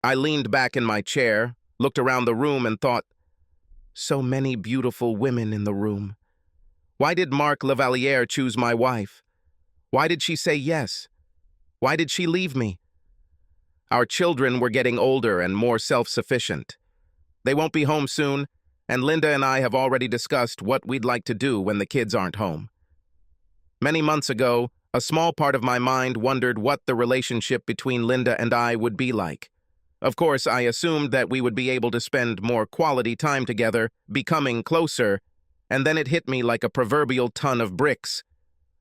I leaned back in my chair, looked around the room and thought, so many beautiful women in the room. Why did Marc Lavaliere choose my wife? Why did she say yes? Why did she leave me? Our children were getting older and more self-sufficient. They won't be home soon, and Linda and I have already discussed what we'd like to do when the kids aren't home. Many months ago, a small part of my mind wondered what the relationship between Linda and I would be like. Of course, I assumed that we would be able to spend more quality time together, becoming closer, and then it hit me like a proverbial ton of bricks.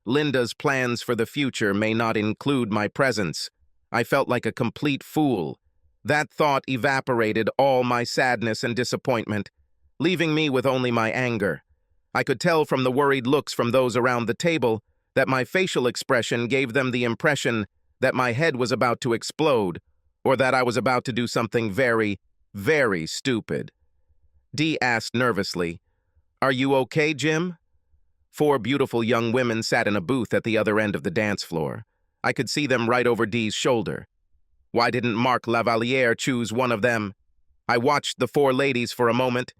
Linda's plans for the future may not include my presence. I felt like a complete fool. That thought evaporated all my sadness and disappointment, leaving me with only my anger. I could tell from the worried looks from those around the table that my facial expression gave them the impression that my head was about to explode, or that I was about to do something very, very stupid. Dee asked nervously, "Are you okay, Jim?" 4 beautiful young women sat in a booth at the other end of the dance floor. I could see them right over Dee's shoulder. Why didn't Marc Lavaliere choose one of them? I watched the 4 ladies for a moment.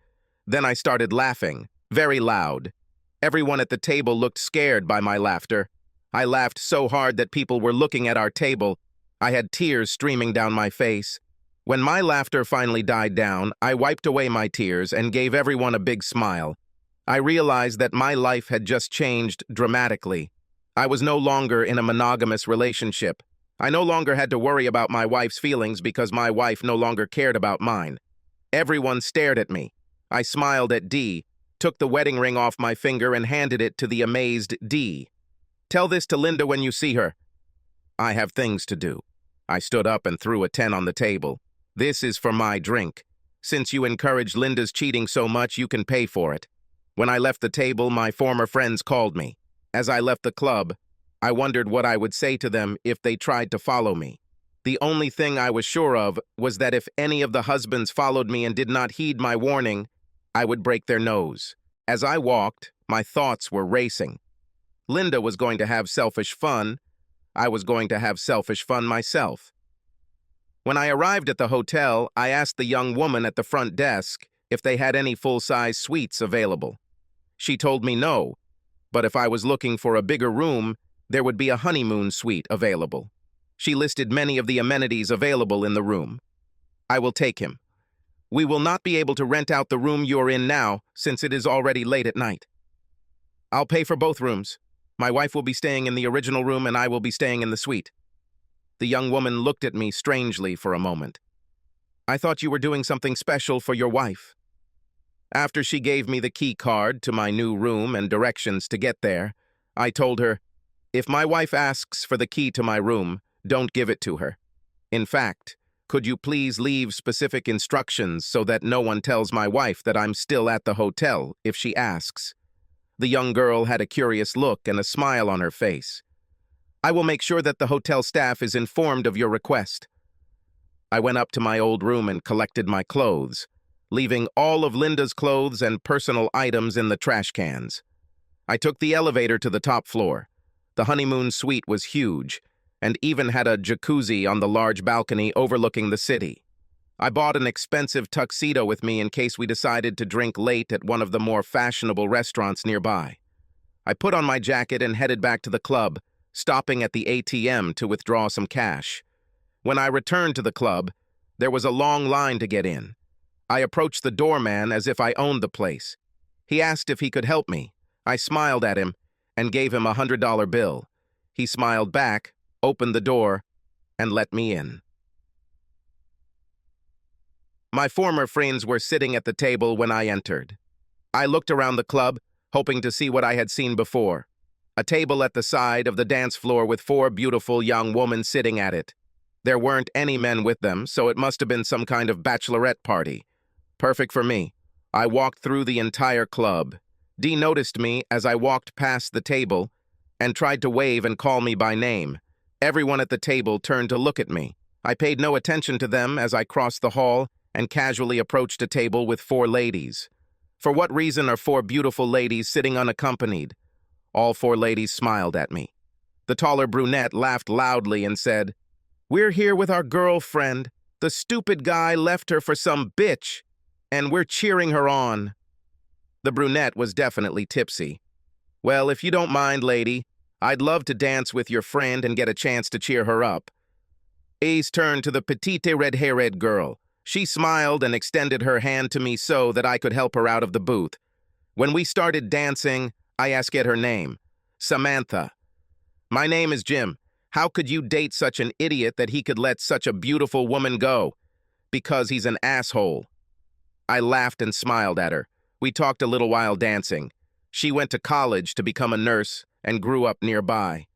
Then I started laughing, very loud. Everyone at the table looked scared by my laughter. I laughed so hard that people were looking at our table. I had tears streaming down my face. When my laughter finally died down, I wiped away my tears and gave everyone a big smile. I realized that my life had just changed dramatically. I was no longer in a monogamous relationship. I no longer had to worry about my wife's feelings because my wife no longer cared about mine. Everyone stared at me. I smiled at Dee, took the wedding ring off my finger and handed it to the amazed Dee. "Tell this to Linda when you see her." "I have things to do." I stood up and threw a 10 on the table. "This is for my drink. Since you encouraged Linda's cheating so much, you can pay for it." When I left the table, my former friends called me. As I left the club, I wondered what I would say to them if they tried to follow me. The only thing I was sure of was that if any of the husbands followed me and did not heed my warning, I would break their nose. As I walked, my thoughts were racing. Linda was going to have selfish fun. I was going to have selfish fun myself. When I arrived at the hotel, I asked the young woman at the front desk if they had any full-size suites available. She told me no, but if I was looking for a bigger room, there would be a honeymoon suite available. She listed many of the amenities available in the room. "I will take him. We will not be able to rent out the room you're in now, since it is already late at night. I'll pay for both rooms. My wife will be staying in the original room and I will be staying in the suite." The young woman looked at me strangely for a moment. "I thought you were doing something special for your wife." After she gave me the key card to my new room and directions to get there, I told her, "If my wife asks for the key to my room, don't give it to her. In fact, could you please leave specific instructions so that no one tells my wife that I'm still at the hotel if she asks?" The young girl had a curious look and a smile on her face. "I will make sure that the hotel staff is informed of your request." I went up to my old room and collected my clothes, leaving all of Linda's clothes and personal items in the trash cans. I took the elevator to the top floor. The honeymoon suite was huge, and even had a jacuzzi on the large balcony overlooking the city. I bought an expensive tuxedo with me in case we decided to drink late at one of the more fashionable restaurants nearby. I put on my jacket and headed back to the club, stopping at the ATM to withdraw some cash. When I returned to the club, there was a long line to get in. I approached the doorman as if I owned the place. He asked if he could help me. I smiled at him and gave him a $100 bill. He smiled back, opened the door, and let me in. My former friends were sitting at the table when I entered. I looked around the club, hoping to see what I had seen before. A table at the side of the dance floor with 4 beautiful young women sitting at it. There weren't any men with them, so it must have been some kind of bachelorette party. Perfect for me. I walked through the entire club. Dee noticed me as I walked past the table and tried to wave and call me by name. Everyone at the table turned to look at me. I paid no attention to them as I crossed the hall and casually approached a table with 4 ladies. For what reason are 4 beautiful ladies sitting unaccompanied? All 4 ladies smiled at me. The taller brunette laughed loudly and said, "We're here with our girlfriend, The stupid guy left her for some bitch, and we're cheering her on." The brunette was definitely tipsy. "Well, if you don't mind, lady, I'd love to dance with your friend and get a chance to cheer her up." Ace turned to the petite red-haired girl. She smiled and extended her hand to me so that I could help her out of the booth. When we started dancing, I asked her name. "Samantha." "My name is Jim. How could you date such an idiot that he could let such a beautiful woman go?" "Because he's an asshole." I laughed and smiled at her. We talked a little while dancing. She went to college to become a nurse and grew up nearby.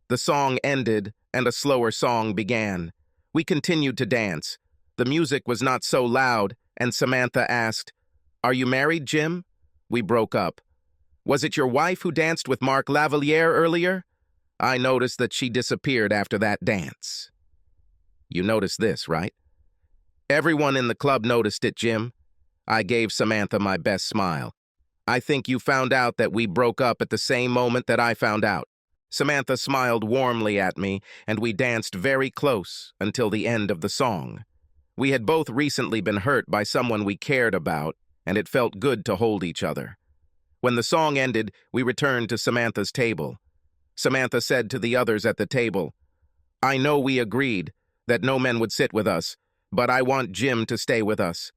The song ended, and a slower song began. We continued to dance. The music was not so loud, and Samantha asked, "Are you married, Jim?" We broke up. "Was it your wife who danced with Mark Lavalier earlier?" I noticed that she disappeared after that dance. You noticed this, right? Everyone in the club noticed it, Jim. I gave Samantha my best smile. "I think you found out that we broke up at the same moment that I found out." Samantha smiled warmly at me, and we danced very close until the end of the song. We had both recently been hurt by someone we cared about, and it felt good to hold each other. When the song ended, we returned to Samantha's table. Samantha said to the others at the table, "I know we agreed that no men would sit with us, but I want Jim to stay with us."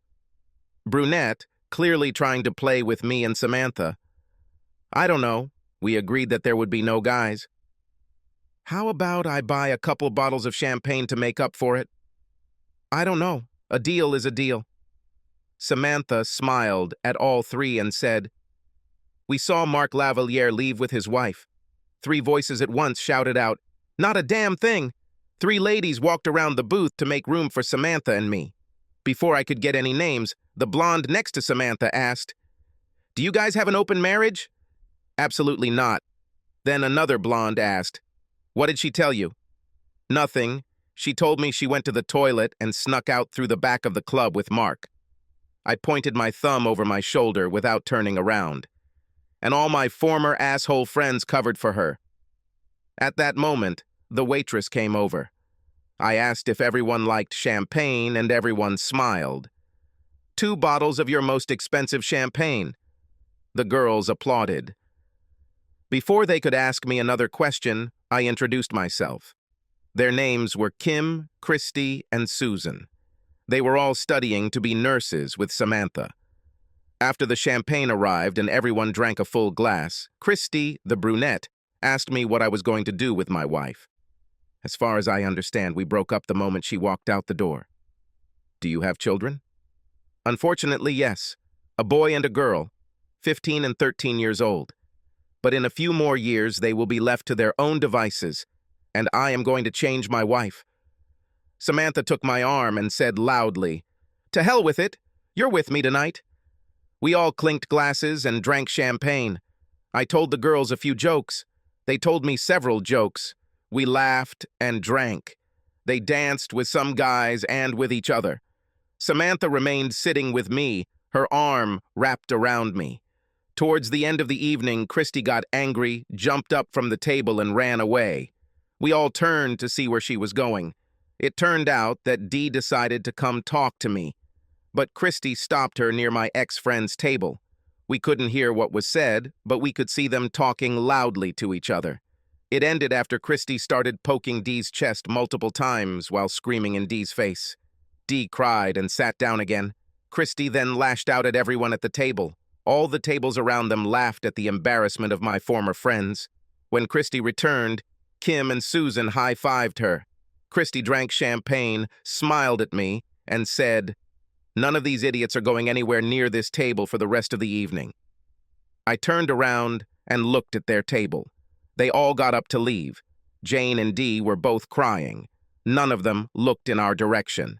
Brunette, clearly trying to play with me and Samantha. "I don't know. We agreed that there would be no guys." "How about I buy a couple bottles of champagne to make up for it?" "I don't know. A deal is a deal." Samantha smiled at all three and said, "We saw Mark Lavalier leave with his wife." Three voices at once shouted out, "Not a damn thing!" Three ladies walked around the booth to make room for Samantha and me. Before I could get any names, the blonde next to Samantha asked, "Do you guys have an open marriage?" "Absolutely not." Then another blonde asked, "What did she tell you?" "Nothing. She told me she went to the toilet and snuck out through the back of the club with Mark." I pointed my thumb over my shoulder without turning around. "And all my former asshole friends covered for her." At that moment, the waitress came over. I asked if everyone liked champagne, and everyone smiled. "2 bottles of your most expensive champagne." The girls applauded. Before they could ask me another question, I introduced myself. Their names were Kim, Christy, and Susan. They were all studying to be nurses with Samantha. After the champagne arrived and everyone drank a full glass, Christy, the brunette, asked me what I was going to do with my wife. "As far as I understand, we broke up the moment she walked out the door." "Do you have children?" "Unfortunately, yes. A boy and a girl, 15 and 13 years old. But in a few more years, they will be left to their own devices, and I am going to change my wife." Samantha took my arm and said loudly, "To hell with it. You're with me tonight." We all clinked glasses and drank champagne. I told the girls a few jokes. They told me several jokes. We laughed and drank. They danced with some guys and with each other. Samantha remained sitting with me, her arm wrapped around me. Towards the end of the evening, Christy got angry, jumped up from the table, and ran away. We all turned to see where she was going. It turned out that Dee decided to come talk to me, but Christy stopped her near my ex-friend's table. We couldn't hear what was said, but we could see them talking loudly to each other. It ended after Christy started poking Dee's chest multiple times while screaming in Dee's face. Dee cried and sat down again. Christy then lashed out at everyone at the table. All the tables around them laughed at the embarrassment of my former friends. When Christy returned, Kim and Susan high-fived her. Christy drank champagne, smiled at me, and said, "None of these idiots are going anywhere near this table for the rest of the evening." I turned around and looked at their table. They all got up to leave. Jane and Dee were both crying. None of them looked in our direction.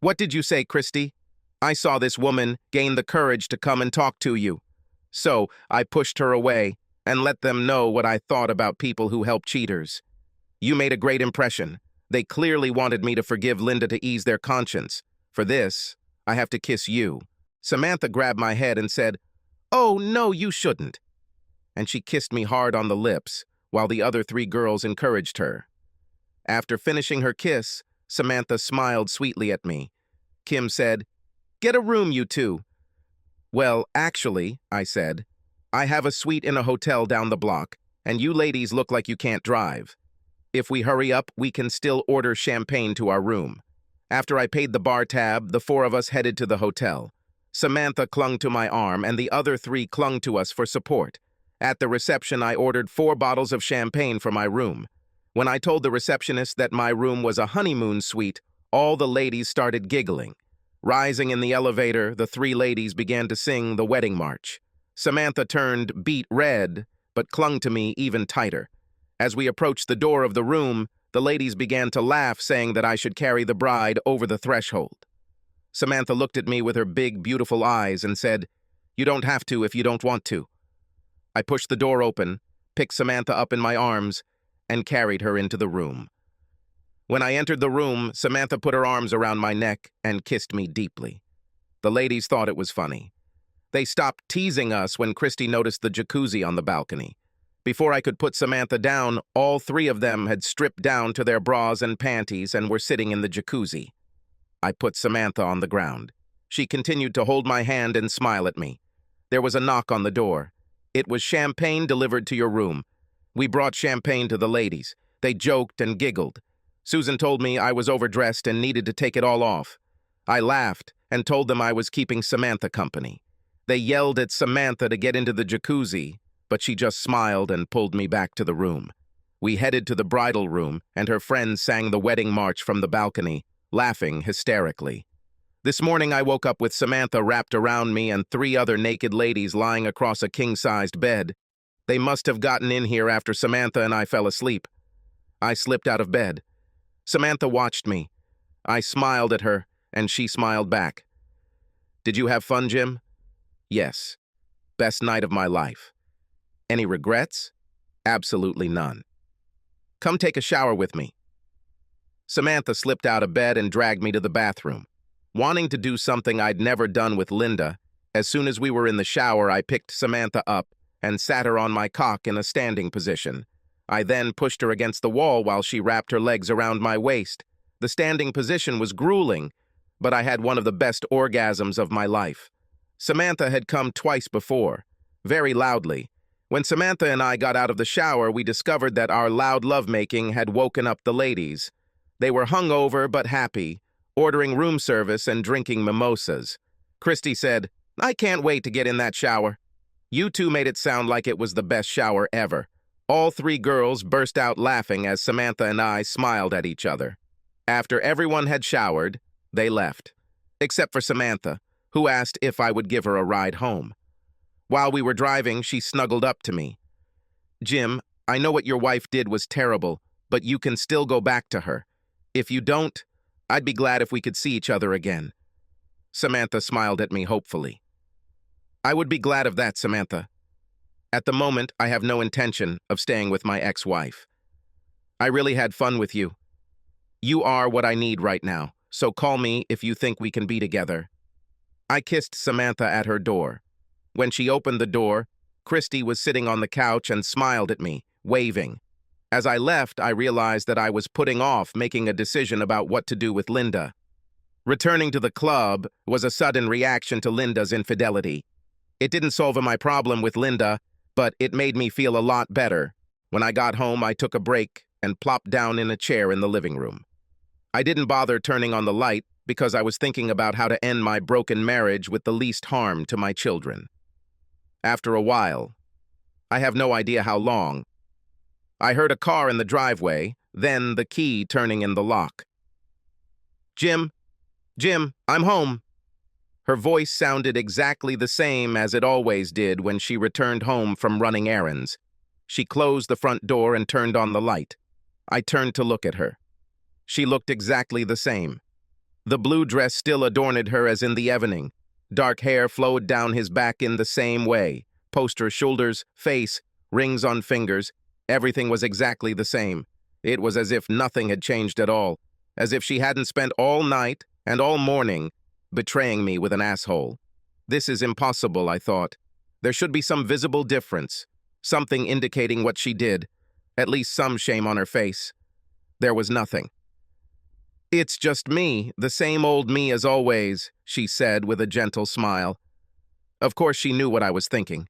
"What did you say, Christy?" "I saw this woman gain the courage to come and talk to you. So I pushed her away and let them know what I thought about people who help cheaters. You made a great impression. They clearly wanted me to forgive Linda to ease their conscience. For this, I have to kiss you." Samantha grabbed my head and said, "Oh, no, you shouldn't." And she kissed me hard on the lips, while the other 3 girls encouraged her. After finishing her kiss, Samantha smiled sweetly at me. Kim said, "Get a room, you two." "Well, actually," I said, "I have a suite in a hotel down the block, and you ladies look like you can't drive. If we hurry up, we can still order champagne to our room." After I paid the bar tab, the four of us headed to the hotel. Samantha clung to my arm, and the other three clung to us for support. At the reception, I ordered 4 bottles of champagne for my room. When I told the receptionist that my room was a honeymoon suite, all the ladies started giggling. Rising in the elevator, the 3 ladies began to sing the wedding march. Samantha turned beet red, but clung to me even tighter. As we approached the door of the room, the ladies began to laugh, saying that I should carry the bride over the threshold. Samantha looked at me with her big, beautiful eyes and said, "You don't have to if you don't want to." I pushed the door open, picked Samantha up in my arms, and carried her into the room. When I entered the room, Samantha put her arms around my neck and kissed me deeply. The ladies thought it was funny. They stopped teasing us when Christy noticed the jacuzzi on the balcony. Before I could put Samantha down, all 3 of them had stripped down to their bras and panties and were sitting in the jacuzzi. I put Samantha on the ground. She continued to hold my hand and smile at me. There was a knock on the door. It was champagne delivered to your room. We brought champagne to the ladies. They joked and giggled. Susan told me I was overdressed and needed to take it all off. I laughed and told them I was keeping Samantha company. They yelled at Samantha to get into the jacuzzi, but she just smiled and pulled me back to the room. We headed to the bridal room, and her friends sang the wedding march from the balcony, laughing hysterically. This morning I woke up with Samantha wrapped around me and 3 other naked ladies lying across a king-sized bed. They must have gotten in here after Samantha and I fell asleep. I slipped out of bed. Samantha watched me. I smiled at her, and she smiled back. "Did you have fun, Jim?" "Yes. Best night of my life." "Any regrets?" "Absolutely none." "Come take a shower with me." Samantha slipped out of bed and dragged me to the bathroom. Wanting to do something I'd never done with Linda, as soon as we were in the shower, I picked Samantha up and sat her on my cock in a standing position. I then pushed her against the wall while she wrapped her legs around my waist. The standing position was grueling, but I had one of the best orgasms of my life. Samantha had come twice before, very loudly. When Samantha and I got out of the shower, we discovered that our loud lovemaking had woken up the ladies. They were hungover but happy, ordering room service and drinking mimosas. Christy said, "I can't wait to get in that shower." You two made it sound like it was the best shower ever. All 3 girls burst out laughing as Samantha and I smiled at each other. After everyone had showered, they left, except for Samantha, who asked if I would give her a ride home. While we were driving, she snuggled up to me. "Jim, I know what your wife did was terrible, but you can still go back to her. If you don't, I'd be glad if we could see each other again." Samantha smiled at me hopefully. "I would be glad of that, Samantha. At the moment, I have no intention of staying with my ex-wife. I really had fun with you. You are what I need right now, so call me if you think we can be together." I kissed Samantha at her door. When she opened the door, Christy was sitting on the couch and smiled at me, waving. As I left, I realized that I was putting off making a decision about what to do with Linda. Returning to the club was a sudden reaction to Linda's infidelity. It didn't solve my problem with Linda, but it made me feel a lot better. When I got home, I took a break and plopped down in a chair in the living room. I didn't bother turning on the light because I was thinking about how to end my broken marriage with the least harm to my children. After a while, I have no idea how long, I heard a car in the driveway, then the key turning in the lock. Jim, I'm home." Her voice sounded exactly the same as it always did when she returned home from running errands. She closed the front door and turned on the light. I turned to look at her. She looked exactly the same. The blue dress still adorned her as in the evening. Dark hair flowed down his back in the same way. Poster shoulders, face, rings on fingers. Everything was exactly the same. It was as if nothing had changed at all, as if she hadn't spent all night and all morning betraying me with an asshole. This is impossible, I thought. There should be some visible difference, something indicating what she did, at least some shame on her face. There was nothing. It's just me, the same old me as always, she said with a gentle smile. Of course she knew what I was thinking.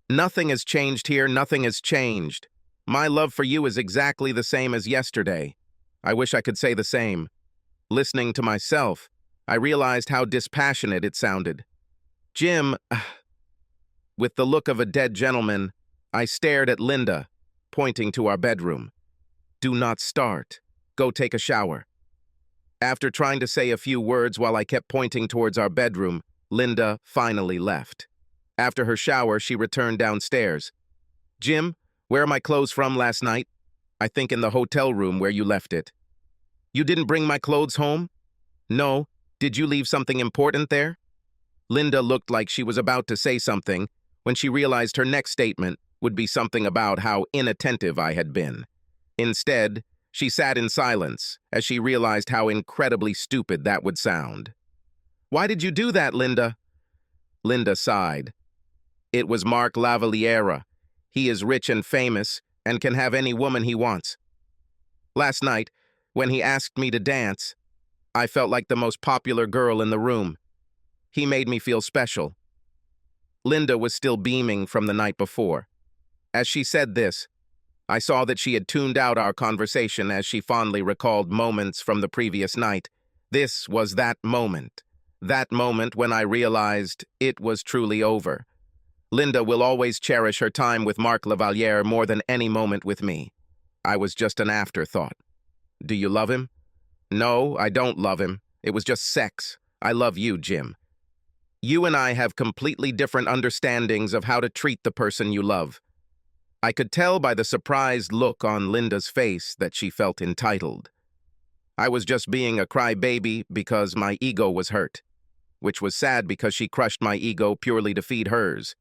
Nothing has changed here, nothing has changed. My love for you is exactly the same as yesterday. I wish I could say the same. Listening to myself, I realized how dispassionate it sounded. Jim, with the look of a dead gentleman, I stared at Linda, pointing to our bedroom. Do not start. Go take a shower. After trying to say a few words while I kept pointing towards our bedroom, Linda finally left. After her shower, she returned downstairs. Jim, where are my clothes from last night? I think in the hotel room where you left it. You didn't bring my clothes home? No. Did you leave something important there? Linda looked like she was about to say something when she realized her next statement would be something about how inattentive I had been. Instead, she sat in silence as she realized how incredibly stupid that would sound. Why did you do that, Linda? Linda sighed. It was Mark Lavaliera. He is rich and famous and can have any woman he wants. Last night, when he asked me to dance, I felt like the most popular girl in the room. He made me feel special. Linda was still beaming from the night before. As she said this, I saw that she had tuned out our conversation as she fondly recalled moments from the previous night. This was that moment when I realized it was truly over. Linda will always cherish her time with Mark Lavaliere more than any moment with me. I was just an afterthought. Do you love him? No, I don't love him. It was just sex. I love you, Jim. You and I have completely different understandings of how to treat the person you love. I could tell by the surprised look on Linda's face that she felt entitled. I was just being a crybaby because my ego was hurt, which was sad because she crushed my ego purely to feed hers.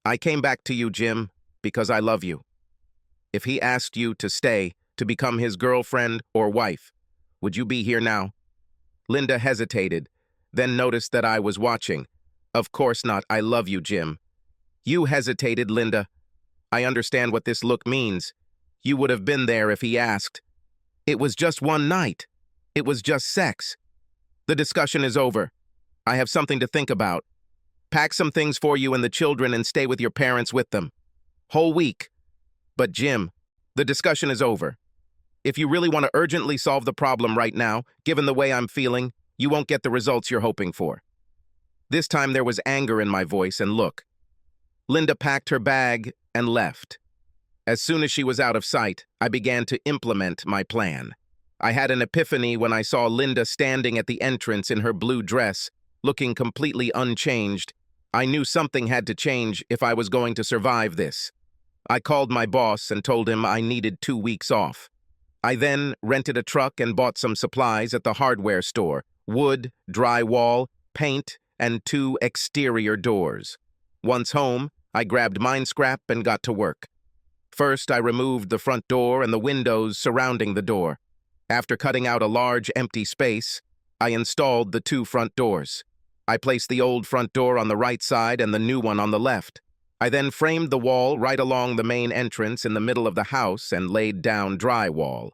I came back to you, Jim, because I love you. If he asked you to stay, to become his girlfriend or wife, would you be here now? Linda hesitated, then noticed that I was watching. Of course not, I love you, Jim. You hesitated, Linda. I understand what this look means. You would have been there if he asked. It was just one night. It was just sex. The discussion is over. I have something to think about. Pack some things for you and the children and stay with your parents with them. Whole week. But Jim, the discussion is over. If you really want to urgently solve the problem right now, given the way I'm feeling, you won't get the results you're hoping for. This time there was anger in my voice and look. Linda packed her bag and left. As soon as she was out of sight, I began to implement my plan. I had an epiphany when I saw Linda standing at the entrance in her blue dress, looking completely unchanged. I knew something had to change if I was going to survive this. I called my boss and told him I needed 2 weeks off. I then rented a truck and bought some supplies at the hardware store: wood, drywall, paint, and 2 exterior doors. Once home, I grabbed mine scrap and got to work. First, I removed the front door and the windows surrounding the door. After cutting out a large empty space, I installed the 2 front doors. I placed the old front door on the right side and the new one on the left. I then framed the wall right along the main entrance in the middle of the house and laid down drywall.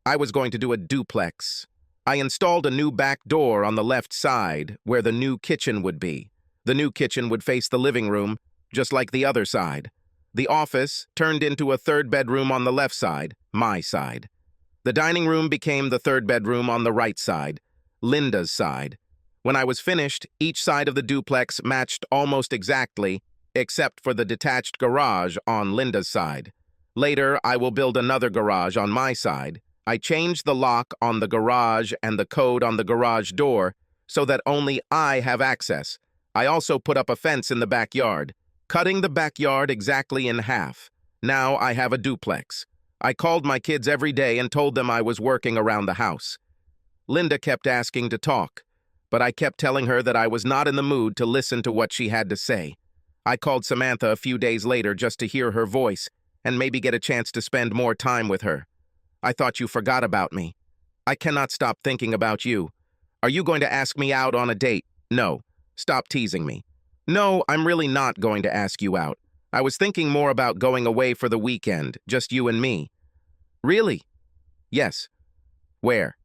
I was going to do a duplex. I installed a new back door on the left side where the new kitchen would be. The new kitchen would face the living room, just like the other side. The office turned into a 3rd bedroom on the left side, my side. The dining room became the 3rd bedroom on the right side, Linda's side. When I was finished, each side of the duplex matched almost exactly, except for the detached garage on Linda's side. Later, I will build another garage on my side. I changed the lock on the garage and the code on the garage door so that only I have access. I also put up a fence in the backyard, cutting the backyard exactly in half. Now I have a duplex. I called my kids every day and told them I was working around the house. Linda kept asking to talk, but I kept telling her that I was not in the mood to listen to what she had to say. I called Samantha a few days later just to hear her voice and maybe get a chance to spend more time with her. I thought you forgot about me. I cannot stop thinking about you. Are you going to ask me out on a date? No. Stop teasing me. No, I'm really not going to ask you out. I was thinking more about going away for the weekend, just you and me. Really? Yes. Where?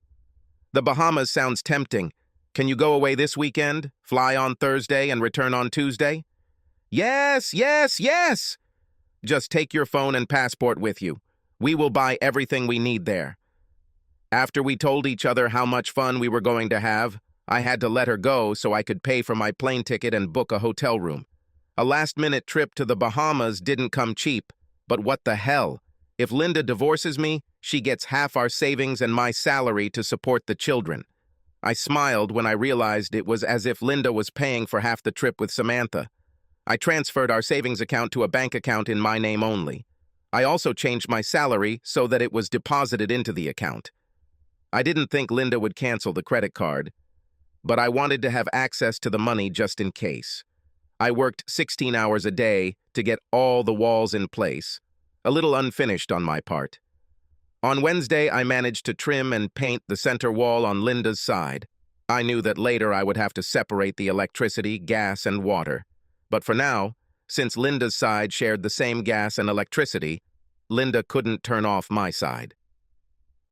The Bahamas sounds tempting. Can you go away this weekend, fly on Thursday and return on Tuesday? Yes, yes, yes! Just take your phone and passport with you. We will buy everything we need there. After we told each other how much fun we were going to have, I had to let her go so I could pay for my plane ticket and book a hotel room. A last-minute trip to the Bahamas didn't come cheap, but what the hell? If Linda divorces me, she gets half our savings and my salary to support the children. I smiled when I realized it was as if Linda was paying for half the trip with Samantha. I transferred our savings account to a bank account in my name only. I also changed my salary so that it was deposited into the account. I didn't think Linda would cancel the credit card, but I wanted to have access to the money just in case. I worked 16 hours a day to get all the walls in place, a little unfinished on my part. On Wednesday, I managed to trim and paint the center wall on Linda's side. I knew that later I would have to separate the electricity, gas, and water. But for now, since Linda's side shared the same gas and electricity, Linda couldn't turn off my side.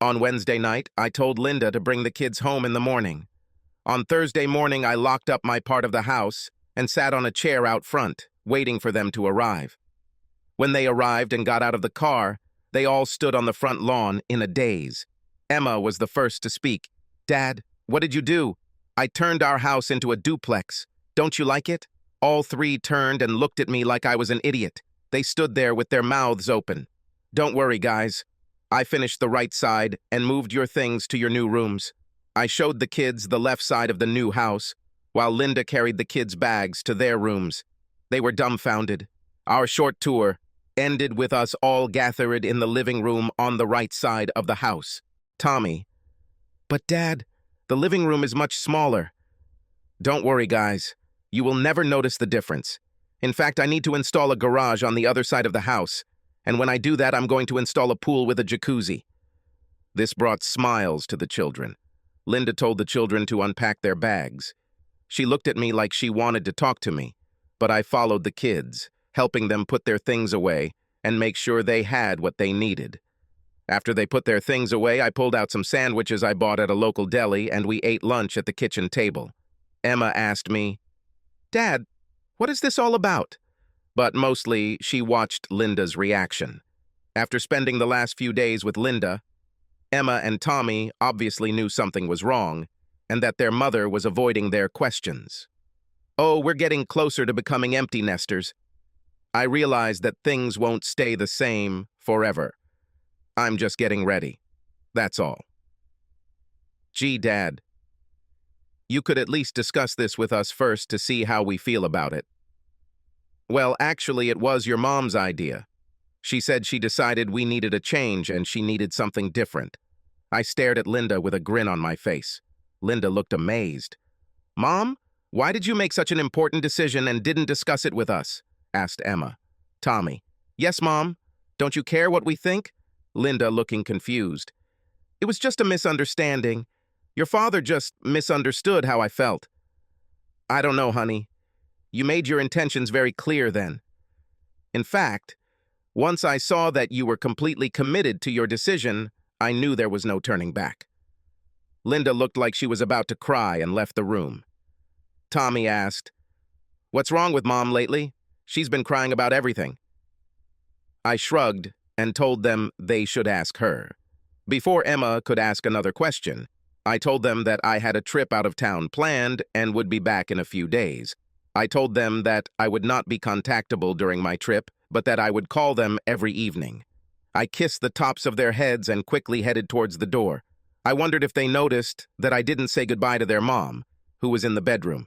On Wednesday night, I told Linda to bring the kids home in the morning. On Thursday morning, I locked up my part of the house and sat on a chair out front, waiting for them to arrive. When they arrived and got out of the car, they all stood on the front lawn in a daze. Emma was the first to speak. "Dad, what did you do?" "I turned our house into a duplex. Don't you like it?" All three turned and looked at me like I was an idiot. They stood there with their mouths open. "Don't worry, guys. I finished the right side and moved your things to your new rooms." I showed the kids the left side of the new house, while Linda carried the kids' bags to their rooms. They were dumbfounded. Our short tour ended with us all gathered in the living room on the right side of the house. Tommy: "But Dad, the living room is much smaller." "Don't worry, guys. You will never notice the difference. In fact, I need to install a garage on the other side of the house, and when I do that, I'm going to install a pool with a jacuzzi." This brought smiles to the children. Linda told the children to unpack their bags. She looked at me like she wanted to talk to me, but I followed the kids, helping them put their things away and make sure they had what they needed. After they put their things away, I pulled out some sandwiches I bought at a local deli, and we ate lunch at the kitchen table. Emma asked me, "Dad, what is this all about?" But mostly, she watched Linda's reaction. After spending the last few days with Linda, Emma and Tommy obviously knew something was wrong, and that their mother was avoiding their questions. "Oh, we're getting closer to becoming empty nesters. I realize that things won't stay the same forever. I'm just getting ready. That's all." "Gee, Dad, you could at least discuss this with us first to see how we feel about it." "Well, actually, it was your mom's idea. She said she decided we needed a change and she needed something different." I stared at Linda with a grin on my face. Linda looked amazed. "Mom, why did you make such an important decision and didn't discuss it with us?" asked Emma. Tommy: "Yes, Mom. Don't you care what we think?" Linda looking confused. "It was just a misunderstanding. Your father just misunderstood how I felt." "I don't know, honey. You made your intentions very clear then. In fact, once I saw that you were completely committed to your decision, I knew there was no turning back." Linda looked like she was about to cry and left the room. Tommy asked, "What's wrong with Mom lately? She's been crying about everything." I shrugged and told them they should ask her. Before Emma could ask another question, I told them that I had a trip out of town planned and would be back in a few days. I told them that I would not be contactable during my trip, but that I would call them every evening. I kissed the tops of their heads and quickly headed towards the door. I wondered if they noticed that I didn't say goodbye to their mom, who was in the bedroom.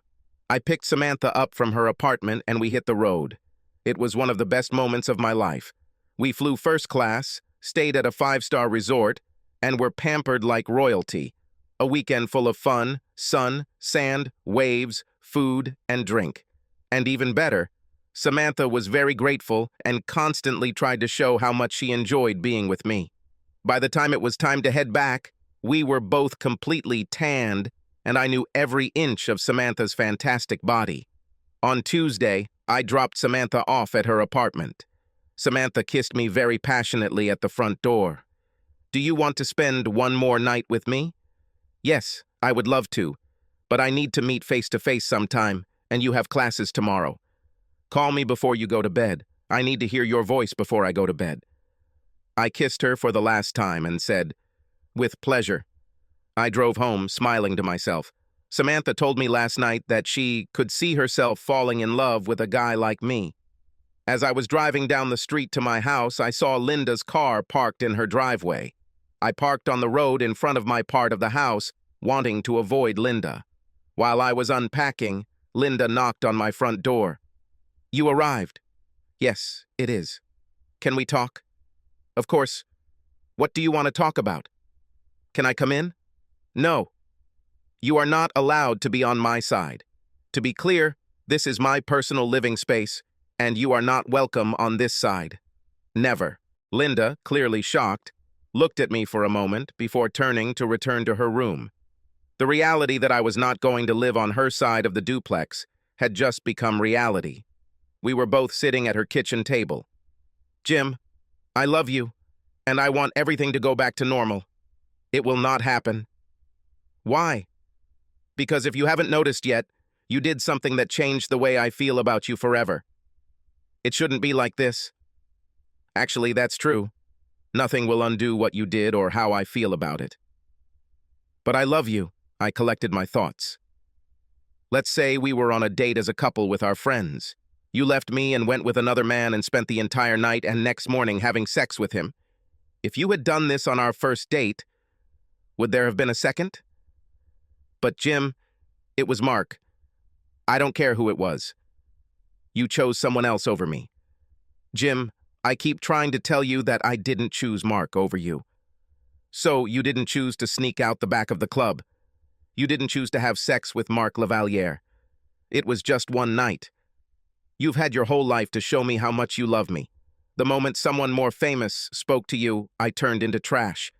I picked Samantha up from her apartment and we hit the road. It was one of the best moments of my life. We flew first class, stayed at a 5-star resort, and were pampered like royalty. A weekend full of fun, sun, sand, waves, food, and drink. And even better, Samantha was very grateful and constantly tried to show how much she enjoyed being with me. By the time it was time to head back, we were both completely tanned, and I knew every inch of Samantha's fantastic body. On Tuesday, I dropped Samantha off at her apartment. Samantha kissed me very passionately at the front door. "Do you want to spend one more night with me?" Yes, I would love to, but I need to meet face to face sometime, and you have classes tomorrow. Call me before you go to bed. I need to hear your voice before I go to bed. I kissed her for the last time and said, with pleasure. I drove home, smiling to myself. Samantha told me last night that she could see herself falling in love with a guy like me. As I was driving down the street to my house, I saw Linda's car parked in her driveway. I parked on the road in front of my part of the house, wanting to avoid Linda. While I was unpacking, Linda knocked on my front door. You arrived. Yes, it is. Can we talk? Of course. What do you want to talk about? Can I come in? No. You are not allowed to be on my side. To be clear, this is my personal living space, and you are not welcome on this side. Never. Linda, clearly shocked, looked at me for a moment before turning to return to her room. The reality that I was not going to live on her side of the duplex had just become reality. We were both sitting at her kitchen table. Jim, I love you, and I want everything to go back to normal. It will not happen. Why? Because if you haven't noticed yet, you did something that changed the way I feel about you forever. It shouldn't be like this. Actually, that's true. Nothing will undo what you did or how I feel about it. But I love you. I collected my thoughts. Let's say we were on a date as a couple with our friends. You left me and went with another man and spent the entire night and next morning having sex with him. If you had done this on our first date, would there have been a second? But Jim, it was Mark. I don't care who it was. You chose someone else over me. Jim, I keep trying to tell you that I didn't choose Mark over you. So you didn't choose to sneak out the back of the club. You didn't choose to have sex with Mark Lavaliere. It was just one night. You've had your whole life to show me how much you love me. The moment someone more famous spoke to you, I turned into trash.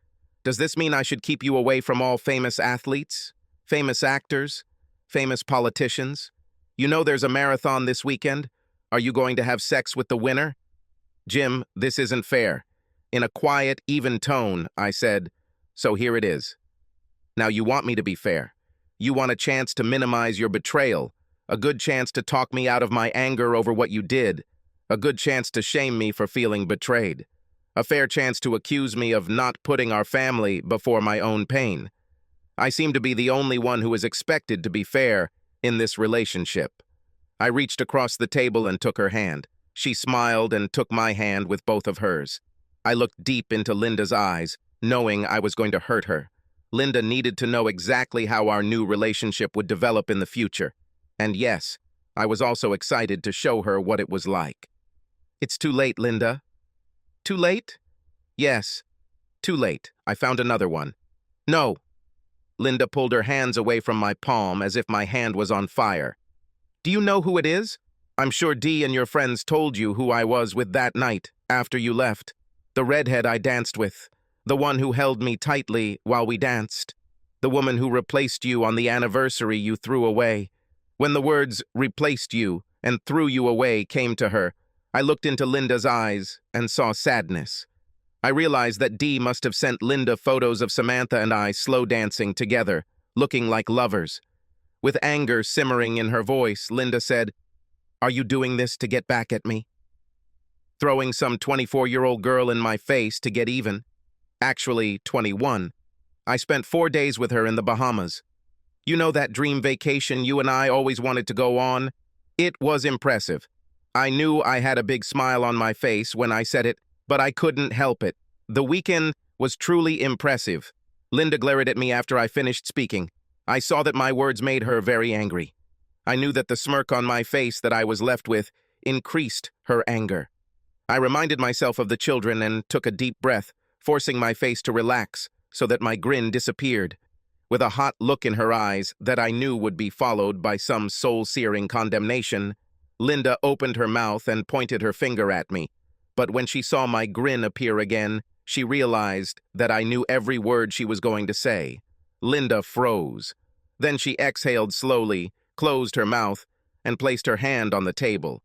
Does this mean I should keep you away from all famous athletes? Famous actors? Famous politicians? You know there's a marathon this weekend? Are you going to have sex with the winner? Jim, this isn't fair. In a quiet, even tone, I said, so here it is. Now you want me to be fair. You want a chance to minimize your betrayal, a good chance to talk me out of my anger over what you did, a good chance to shame me for feeling betrayed, a fair chance to accuse me of not putting our family before my own pain. I seem to be the only one who is expected to be fair in this relationship. I reached across the table and took her hand. She smiled and took my hand with both of hers. I looked deep into Linda's eyes, knowing I was going to hurt her. Linda needed to know exactly how our new relationship would develop in the future. And yes, I was also excited to show her what it was like. It's too late, Linda. Too late? Yes, too late. I found another one. No. Linda pulled her hands away from my palm as if my hand was on fire. Do you know who it is? I'm sure Dee and your friends told you who I was with that night, after you left. The redhead I danced with. The one who held me tightly while we danced. The woman who replaced you on the anniversary you threw away. When the words replaced you and threw you away came to her, I looked into Linda's eyes and saw sadness. I realized that Dee must have sent Linda photos of Samantha and I slow dancing together, looking like lovers. With anger simmering in her voice, Linda said, "Are you doing this to get back at me? Throwing some 24-year-old girl in my face to get even? Actually, 21. I spent 4 days with her in the Bahamas. You know that dream vacation you and I always wanted to go on? It was impressive. I knew I had a big smile on my face when I said it, but I couldn't help it. The weekend was truly impressive." Linda glared at me after I finished speaking. I saw that my words made her very angry. I knew that the smirk on my face that I was left with increased her anger. I reminded myself of the children and took a deep breath, forcing my face to relax so that my grin disappeared. With a hot look in her eyes that I knew would be followed by some soul-searing condemnation, Linda opened her mouth and pointed her finger at me. But when she saw my grin appear again, she realized that I knew every word she was going to say. Linda froze. Then she exhaled slowly, closed her mouth, and placed her hand on the table.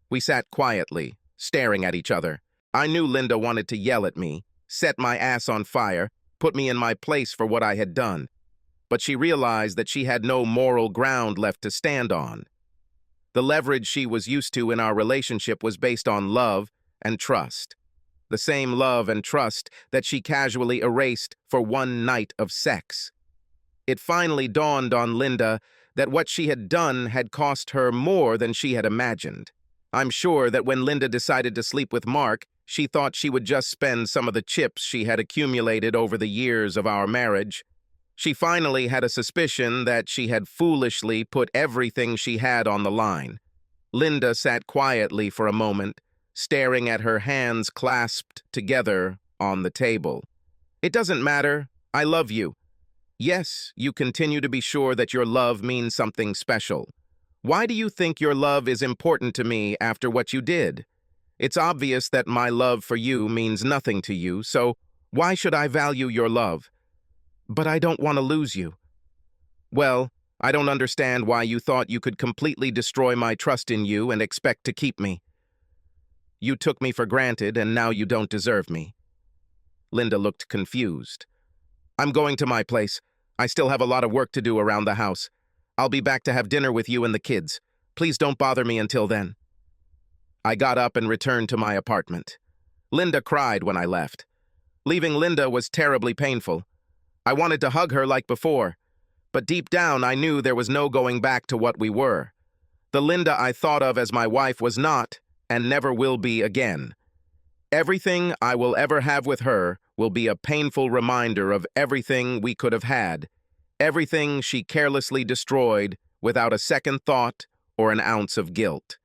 We sat quietly, staring at each other. I knew Linda wanted to yell at me, set my ass on fire, put me in my place for what I had done. but she realized that she had no moral ground left to stand on. The leverage she was used to in our relationship was based on love and trust. The same love and trust that she casually erased for one night of sex. It finally dawned on Linda that what she had done had cost her more than she had imagined. I'm sure that when Linda decided to sleep with Mark, she thought she would just spend some of the chips she had accumulated over the years of our marriage. She finally had a suspicion that she had foolishly put everything she had on the line. Linda sat quietly for a moment, staring at her hands clasped together on the table. "It doesn't matter. I love you." Yes, you continue to be sure that your love means something special. Why do you think your love is important to me after what you did? It's obvious that my love for you means nothing to you, so why should I value your love? But I don't want to lose you. Well, I don't understand why you thought you could completely destroy my trust in you and expect to keep me. You took me for granted, and now you don't deserve me. Linda looked confused. "I'm going to my place. I still have a lot of work to do around the house. I'll be back to have dinner with you and the kids. Please don't bother me until then." I got up and returned to my apartment. Linda cried when I left. Leaving Linda was terribly painful. I wanted to hug her like before, but deep down I knew there was no going back to what we were. The Linda I thought of as my wife was not, and never will be again. Everything I will ever have with her will be a painful reminder of everything we could have had, everything she carelessly destroyed without a second thought or an ounce of guilt.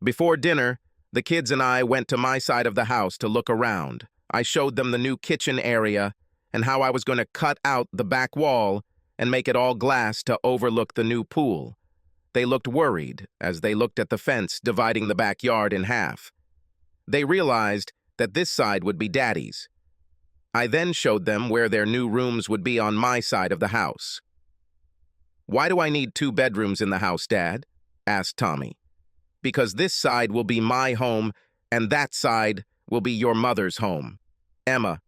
Before dinner, the kids and I went to my side of the house to look around. I showed them the new kitchen area and how I was going to cut out the back wall and make it all glass to overlook the new pool. They looked worried as they looked at the fence dividing the backyard in half. They realized that this side would be Daddy's. I then showed them where their new rooms would be on my side of the house. "Why do I need 2 bedrooms in the house, Dad?" asked Tommy. "Because this side will be my home, and that side will be your mother's home." "Emma,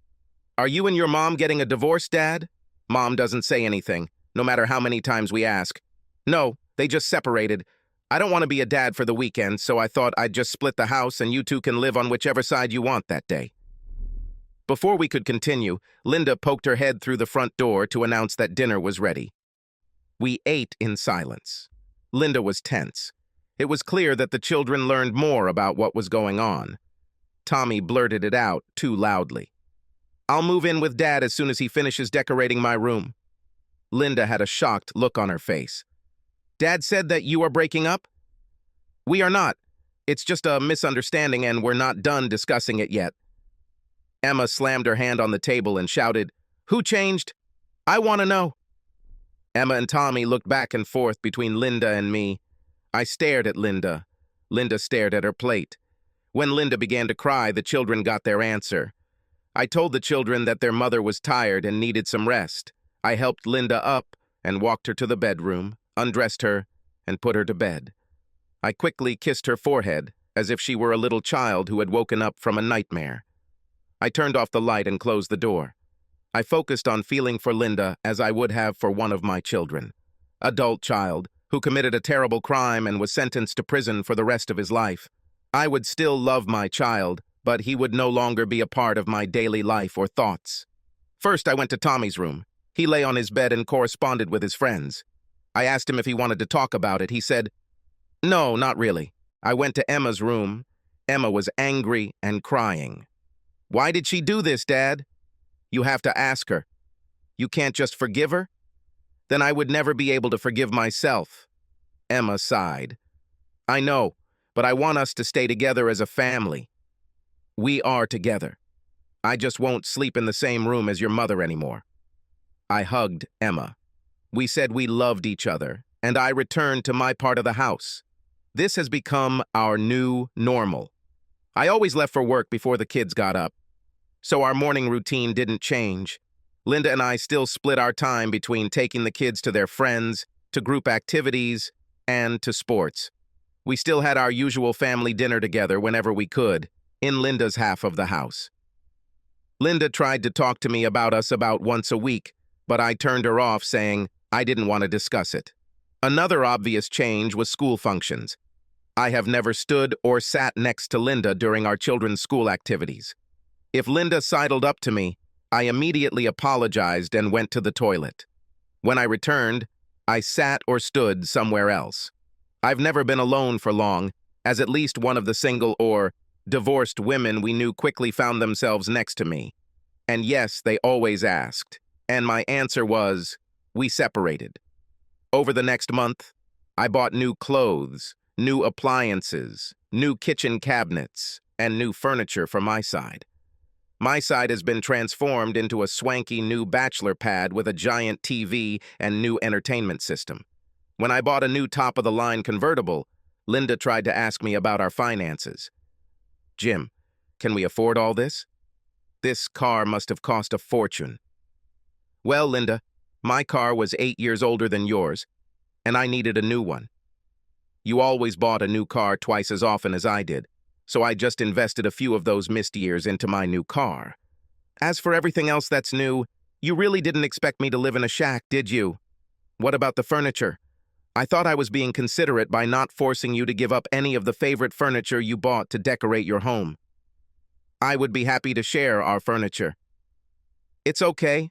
are you and your mom getting a divorce, Dad?" "Mom doesn't say anything, no matter how many times we ask." "No, they just separated. I don't want to be a dad for the weekend, so I thought I'd just split the house and you two can live on whichever side you want that day." Before we could continue, Linda poked her head through the front door to announce that dinner was ready. We ate in silence. Linda was tense. It was clear that the children learned more about what was going on. Tommy blurted it out too loudly. "I'll move in with Dad as soon as he finishes decorating my room." Linda had a shocked look on her face. "Dad said that you are breaking up?" "We are not. It's just a misunderstanding and we're not done discussing it yet." Emma slammed her hand on the table and shouted, "Who changed? I want to know." Emma and Tommy looked back and forth between Linda and me. I stared at Linda. Linda stared at her plate. When Linda began to cry, the children got their answer. I told the children that their mother was tired and needed some rest. I helped Linda up and walked her to the bedroom, undressed her, and put her to bed. I quickly kissed her forehead, as if she were a little child who had woken up from a nightmare. I turned off the light and closed the door. I focused on feeling for Linda as I would have for one of my children. Adult child, who committed a terrible crime and was sentenced to prison for the rest of his life. I would still love my child, but he would no longer be a part of my daily life or thoughts. First, I went to Tommy's room. He lay on his bed and corresponded with his friends. I asked him if he wanted to talk about it. He said, "No, not really." I went to Emma's room. Emma was angry and crying. "Why did she do this, Dad?" "You have to ask her. You can't just forgive her?" "Then I would never be able to forgive myself." Emma sighed. "I know, but I want us to stay together as a family." "We are together. I just won't sleep in the same room as your mother anymore." I hugged Emma. We said we loved each other, and I returned to my part of the house. This has become our new normal. I always left for work before the kids got up, so our morning routine didn't change. Linda and I still split our time between taking the kids to their friends, to group activities, and to sports. We still had our usual family dinner together whenever we could, in Linda's half of the house. Linda tried to talk to me about us about once a week, but I turned her off, saying I didn't want to discuss it. Another obvious change was school functions. I have never stood or sat next to Linda during our children's school activities. If Linda sidled up to me, I immediately apologized and went to the toilet. When I returned, I sat or stood somewhere else. I've never been alone for long, as at least one of the single or divorced women we knew quickly found themselves next to me. And yes, they always asked, and my answer was, we separated. Over the next month, I bought new clothes, new appliances, new kitchen cabinets, and new furniture for my side. My side has been transformed into a swanky new bachelor pad with a giant TV and new entertainment system. When I bought a new top-of-the-line convertible, Linda tried to ask me about our finances. Jim, can we afford all this? This car must have cost a fortune. Well, Linda, my car was 8 years older than yours, and I needed a new one. You always bought a new car twice as often as I did, so I just invested a few of those missed years into my new car. As for everything else that's new, you really didn't expect me to live in a shack, did you? What about the furniture? I thought I was being considerate by not forcing you to give up any of the favorite furniture you bought to decorate your home. I would be happy to share our furniture. It's okay.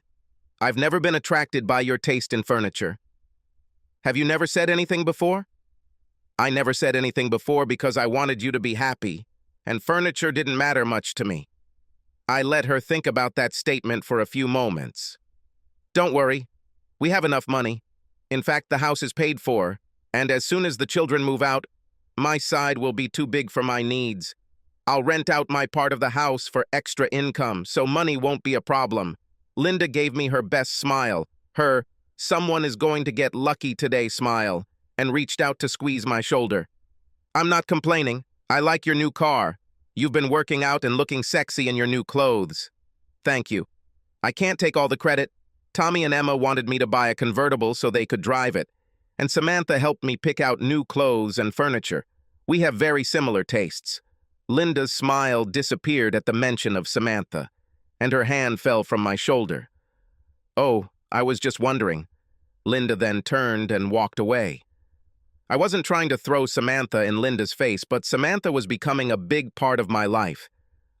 I've never been attracted by your taste in furniture. Have you never said anything before? I never said anything before because I wanted you to be happy, and furniture didn't matter much to me. I let her think about that statement for a few moments. Don't worry, we have enough money. In fact, the house is paid for, and as soon as the children move out, my side will be too big for my needs. I'll rent out my part of the house for extra income, so money won't be a problem. Linda gave me her best smile, her "someone is going to get lucky today" smile, and reached out to squeeze my shoulder. I'm not complaining. I like your new car. You've been working out and looking sexy in your new clothes. Thank you. I can't take all the credit. Tommy and Emma wanted me to buy a convertible so they could drive it, and Samantha helped me pick out new clothes and furniture. We have very similar tastes. Linda's smile disappeared at the mention of Samantha, and her hand fell from my shoulder. Oh, I was just wondering. Linda then turned and walked away. I wasn't trying to throw Samantha in Linda's face, but Samantha was becoming a big part of my life.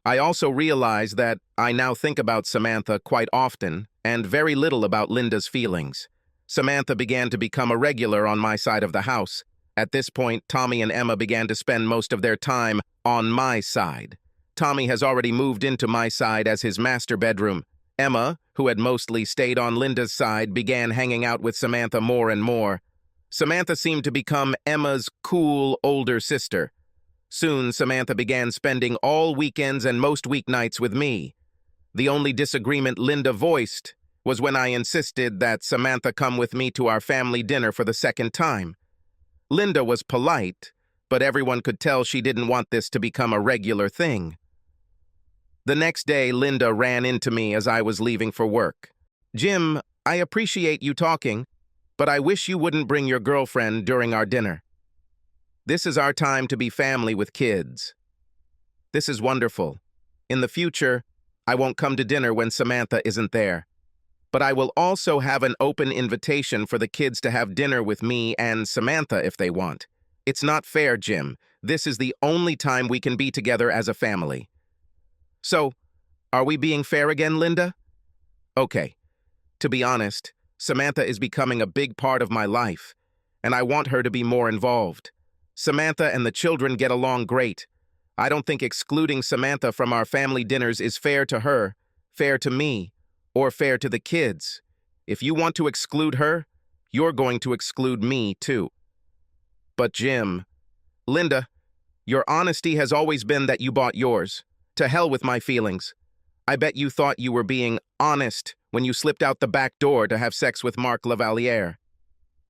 I also realized that I now think about Samantha quite often and very little about Linda's feelings. Samantha began to become a regular on my side of the house. At this point, Tommy and Emma began to spend most of their time on my side. Tommy has already moved into my side as his master bedroom. Emma, who had mostly stayed on Linda's side, began hanging out with Samantha more and more. Samantha seemed to become Emma's cool older sister. Soon, Samantha began spending all weekends and most weeknights with me. The only disagreement Linda voiced was when I insisted that Samantha come with me to our family dinner for the second time. Linda was polite, but everyone could tell she didn't want this to become a regular thing. The next day, Linda ran into me as I was leaving for work. "Jim, I appreciate you talking, but I wish you wouldn't bring your girlfriend during our dinner. This is our time to be family with kids. This is wonderful. In the future, I won't come to dinner when Samantha isn't there. But I will also have an open invitation for the kids to have dinner with me and Samantha if they want. It's not fair, Jim. This is the only time we can be together as a family." So, are we being fair again, Linda? Okay. To be honest, Samantha is becoming a big part of my life, and I want her to be more involved. Samantha and the children get along great. I don't think excluding Samantha from our family dinners is fair to her, fair to me, or fair to the kids. If you want to exclude her, you're going to exclude me too. But Jim, Linda, your honesty has always been that you bought yours. To hell with my feelings. I bet you thought you were being honest when you slipped out the back door to have sex with Mark Lavaliere.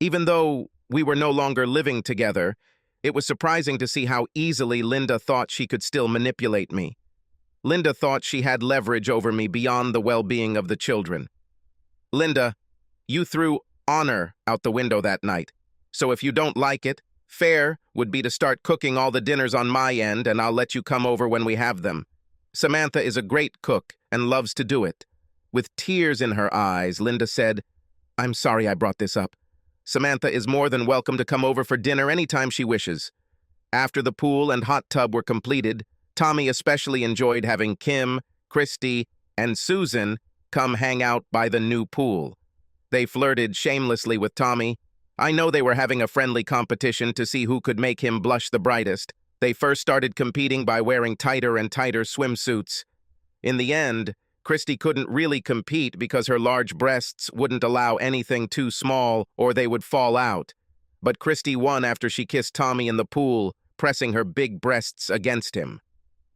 Even though we were no longer living together, it was surprising to see how easily Linda thought she could still manipulate me. Linda thought she had leverage over me beyond the well-being of the children. Linda, you threw honor out the window that night. So if you don't like it, fair would be to start cooking all the dinners on my end, and I'll let you come over when we have them. Samantha is a great cook and loves to do it. With tears in her eyes, Linda said, "I'm sorry I brought this up. Samantha is more than welcome to come over for dinner anytime she wishes." After the pool and hot tub were completed, Tommy especially enjoyed having Kim, Christy, and Susan come hang out by the new pool. They flirted shamelessly with Tommy. I know they were having a friendly competition to see who could make him blush the brightest. They first started competing by wearing tighter and tighter swimsuits. In the end, Christy couldn't really compete because her large breasts wouldn't allow anything too small or they would fall out. But Christy won after she kissed Tommy in the pool, pressing her big breasts against him.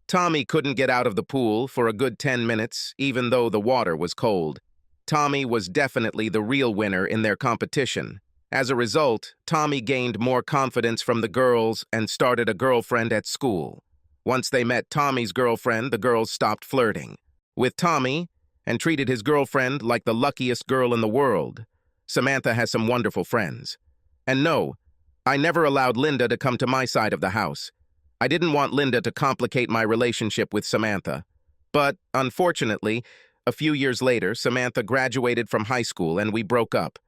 Tommy couldn't get out of the pool for a good 10 minutes, even though the water was cold. Tommy was definitely the real winner in their competition. As a result, Tommy gained more confidence from the girls and started a girlfriend at school. Once they met Tommy's girlfriend, the girls stopped flirting with Tommy and treated his girlfriend like the luckiest girl in the world. Samantha has some wonderful friends. And no, I never allowed Linda to come to my side of the house. I didn't want Linda to complicate my relationship with Samantha. But, unfortunately, a few years later, Samantha graduated from high school and we broke up.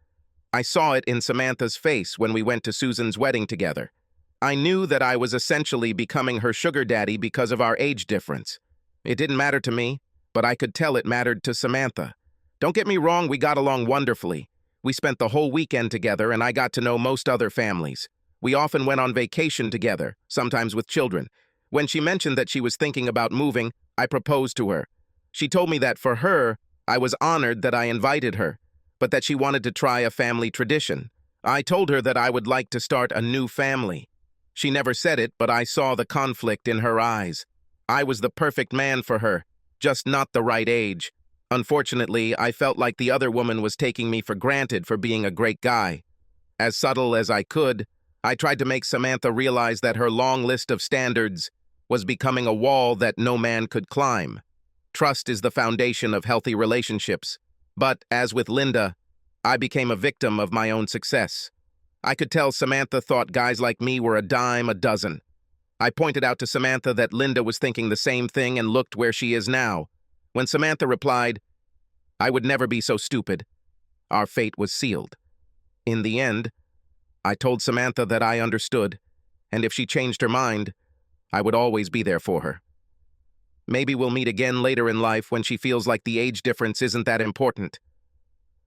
I saw it in Samantha's face when we went to Susan's wedding together. I knew that I was essentially becoming her sugar daddy because of our age difference. It didn't matter to me, but I could tell it mattered to Samantha. Don't get me wrong, we got along wonderfully. We spent the whole weekend together and I got to know most other families. We often went on vacation together, sometimes with children. When she mentioned that she was thinking about moving, I proposed to her. She told me that for her, I was honored that I invited her, but that she wanted to try a family tradition. I told her that I would like to start a new family. She never said it, but I saw the conflict in her eyes. I was the perfect man for her, just not the right age. Unfortunately, I felt like the other woman was taking me for granted for being a great guy. As subtle as I could, I tried to make Samantha realize that her long list of standards was becoming a wall that no man could climb. Trust is the foundation of healthy relationships. But, as with Linda, I became a victim of my own success. I could tell Samantha thought guys like me were a dime a dozen. I pointed out to Samantha that Linda was thinking the same thing and looked where she is now. When Samantha replied, "I would never be so stupid," our fate was sealed. In the end, I told Samantha that I understood, and if she changed her mind, I would always be there for her. Maybe we'll meet again later in life when she feels like the age difference isn't that important.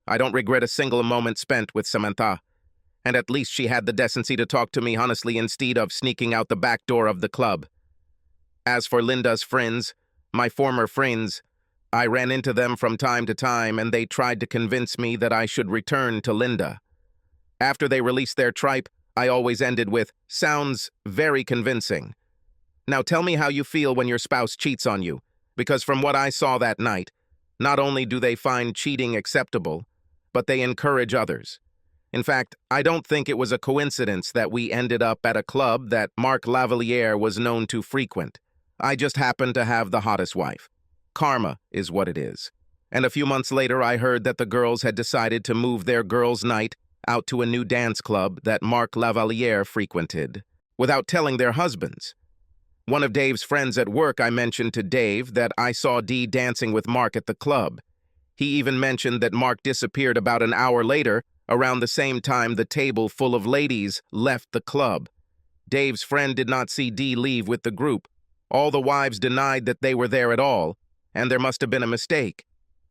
I don't regret a single moment spent with Samantha, and at least she had the decency to talk to me honestly instead of sneaking out the back door of the club. As for Linda's friends, my former friends, I ran into them from time to time and they tried to convince me that I should return to Linda. After they released their tripe, I always ended with, "Sounds very convincing. Now tell me how you feel when your spouse cheats on you, because from what I saw that night, not only do they find cheating acceptable, but they encourage others. In fact, I don't think it was a coincidence that we ended up at a club that Mark Lavalier was known to frequent. I just happened to have the hottest wife. Karma is what it is. And a few months later, I heard that the girls had decided to move their girls' night out to a new dance club that Mark Lavalier frequented, without telling their husbands. One of Dave's friends at work, I mentioned to Dave that I saw Dee dancing with Mark at the club. He even mentioned that Mark disappeared about an hour later, around the same time the table full of ladies left the club. Dave's friend did not see Dee leave with the group. All the wives denied that they were there at all, and there must have been a mistake.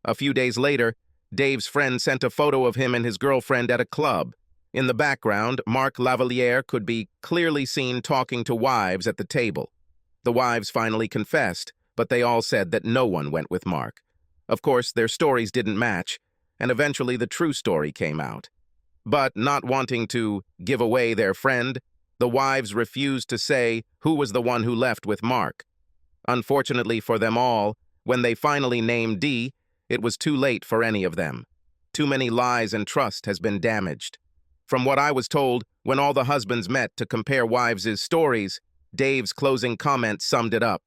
A few days later, Dave's friend sent a photo of him and his girlfriend at a club. In the background, Mark Lavalier could be clearly seen talking to wives at the table. The wives finally confessed, but they all said that no one went with Mark. Of course, their stories didn't match, and eventually the true story came out. But not wanting to give away their friend, the wives refused to say who was the one who left with Mark. Unfortunately for them all, when they finally named Dee, it was too late for any of them. Too many lies and trust has been damaged. From what I was told, when all the husbands met to compare wives' stories, Dave's closing comment summed it up.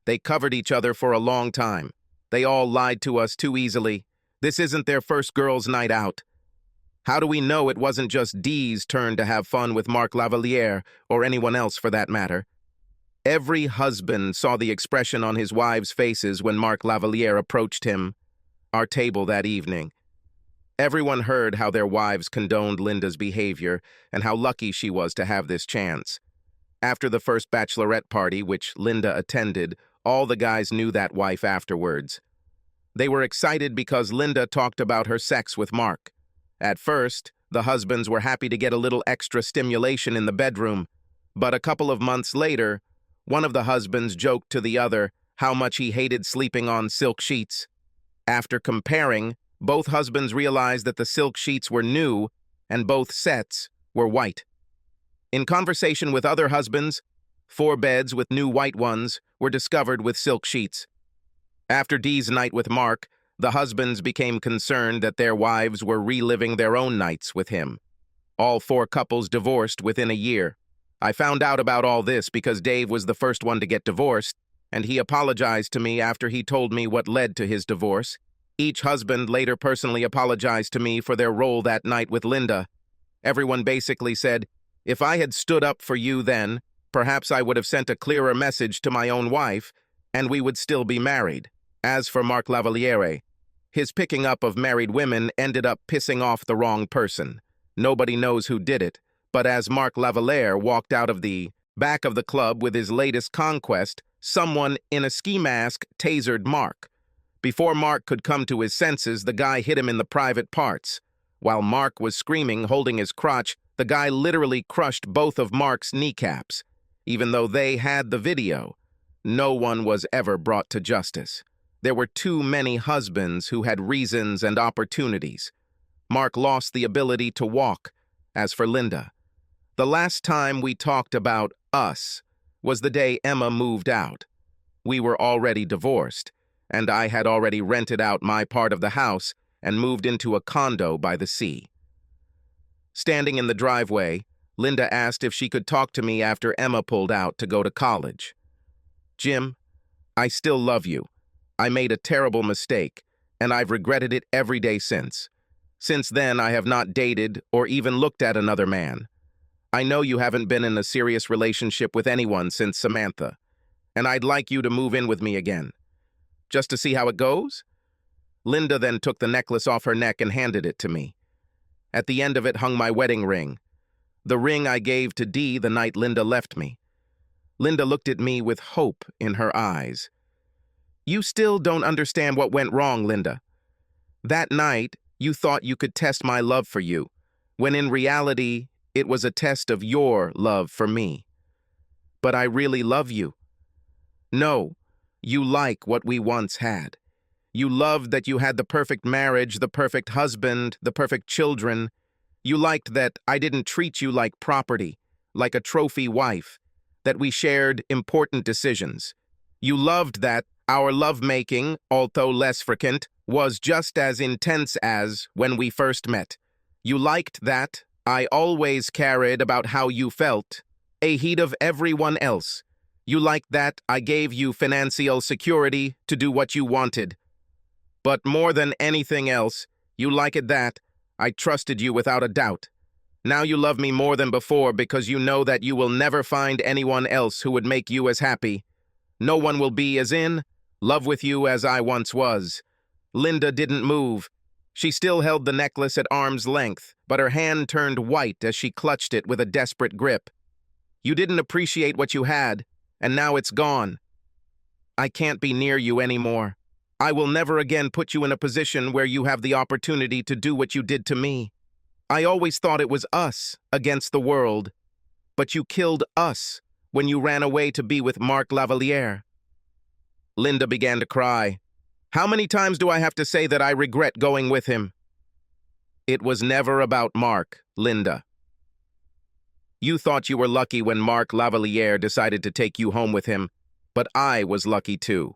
They covered each other for a long time. They all lied to us too easily. This isn't their first girls' night out. How do we know it wasn't just Dee's turn to have fun with Mark Lavalier, or anyone else for that matter? Every husband saw the expression on his wives' faces when Mark Lavalier approached him. our table that evening. Everyone heard how their wives condoned Linda's behavior and how lucky she was to have this chance. After the first bachelorette party, which Linda attended, all the guys knew that wife afterwards. They were excited because Linda talked about her sex with Mark. At first, the husbands were happy to get a little extra stimulation in the bedroom, but a couple of months later, one of the husbands joked to the other how much he hated sleeping on silk sheets. After comparing, both husbands realized that the silk sheets were new and both sets were white. In conversation with other husbands, 4 beds with new white ones were discovered with silk sheets. After Dee's night with Mark, the husbands became concerned that their wives were reliving their own nights with him. All 4 couples divorced within a year. I found out about all this because Dave was the first one to get divorced, and he apologized to me after he told me what led to his divorce. Each husband later personally apologized to me for their role that night with Linda. Everyone basically said, if I had stood up for you then, perhaps I would have sent a clearer message to my own wife, and we would still be married. As for Mark Lavaliere, his picking up of married women ended up pissing off the wrong person. Nobody knows who did it, but as Mark Lavaliere walked out of the back of the club with his latest conquest, someone in a ski mask tasered Mark. Before Mark could come to his senses, the guy hit him in the private parts. While Mark was screaming, holding his crotch, the guy literally crushed both of Mark's kneecaps. Even though they had the video, no one was ever brought to justice. There were too many husbands who had reasons and opportunities. Mark lost the ability to walk. As for Linda, the last time we talked about us was the day Emma moved out. We were already divorced, and I had already rented out my part of the house and moved into a condo by the sea. Standing in the driveway, Linda asked if she could talk to me after Emma pulled out to go to college. Jim, I still love you. I made a terrible mistake, and I've regretted it every day since. Since then, I have not dated or even looked at another man. I know you haven't been in a serious relationship with anyone since Samantha, and I'd like you to move in with me again. Just to see how it goes? Linda then took the necklace off her neck and handed it to me. At the end of it hung my wedding ring, the ring I gave to Dee the night Linda left me. Linda looked at me with hope in her eyes. You still don't understand what went wrong, Linda. That night, you thought you could test my love for you, when in reality, it was a test of your love for me. But I really love you. No, you like what we once had. You loved that you had the perfect marriage, the perfect husband, the perfect children. You liked that I didn't treat you like property, like a trophy wife, that we shared important decisions. You loved that our lovemaking, although less frequent, was just as intense as when we first met. You liked that I always cared about how you felt, ahead of everyone else. You liked that I gave you financial security to do what you wanted. But more than anything else, you liked that I trusted you without a doubt. Now you love me more than before because you know that you will never find anyone else who would make you as happy. No one will be as in love with you as I once was. Linda didn't move. She still held the necklace at arm's length, but her hand turned white as she clutched it with a desperate grip. You didn't appreciate what you had, and now it's gone. I can't be near you anymore. I will never again put you in a position where you have the opportunity to do what you did to me. I always thought it was us against the world, but you killed us when you ran away to be with Mark Lavaliere. Linda began to cry. How many times do I have to say that I regret going with him? It was never about Mark, Linda. You thought you were lucky when Mark Lavaliere decided to take you home with him, but I was lucky too.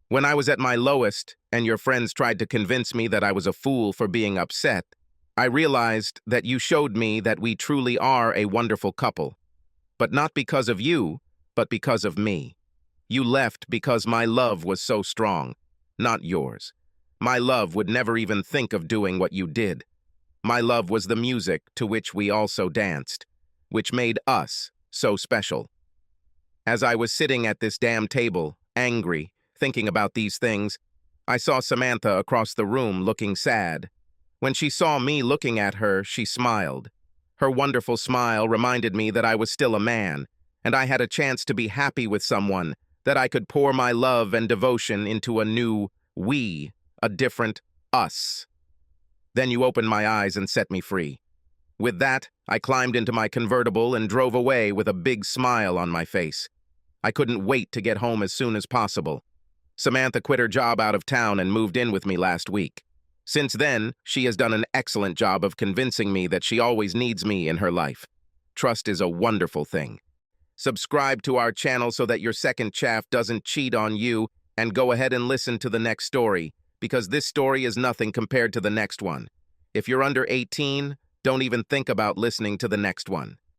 When I was at my lowest, and your friends tried to convince me that I was a fool for being upset, I realized that you showed me that we truly are a wonderful couple. But not because of you, but because of me. You left because my love was so strong, not yours. My love would never even think of doing what you did. My love was the music to which we also danced, which made us so special. As I was sitting at this damn table, angry, thinking about these things, I saw Samantha across the room looking sad. When she saw me looking at her, she smiled. Her wonderful smile reminded me that I was still a man, and I had a chance to be happy with someone, that I could pour my love and devotion into a new we, a different us. Then you opened my eyes and set me free. With that, I climbed into my convertible and drove away with a big smile on my face. I couldn't wait to get home as soon as possible. Samantha quit her job out of town and moved in with me last week. Since then, she has done an excellent job of convincing me that she always needs me in her life. Trust is a wonderful thing. Subscribe to our channel so that your second chaff doesn't cheat on you, and go ahead and listen to the next story, because this story is nothing compared to the next one. If you're under 18, don't even think about listening to the next one.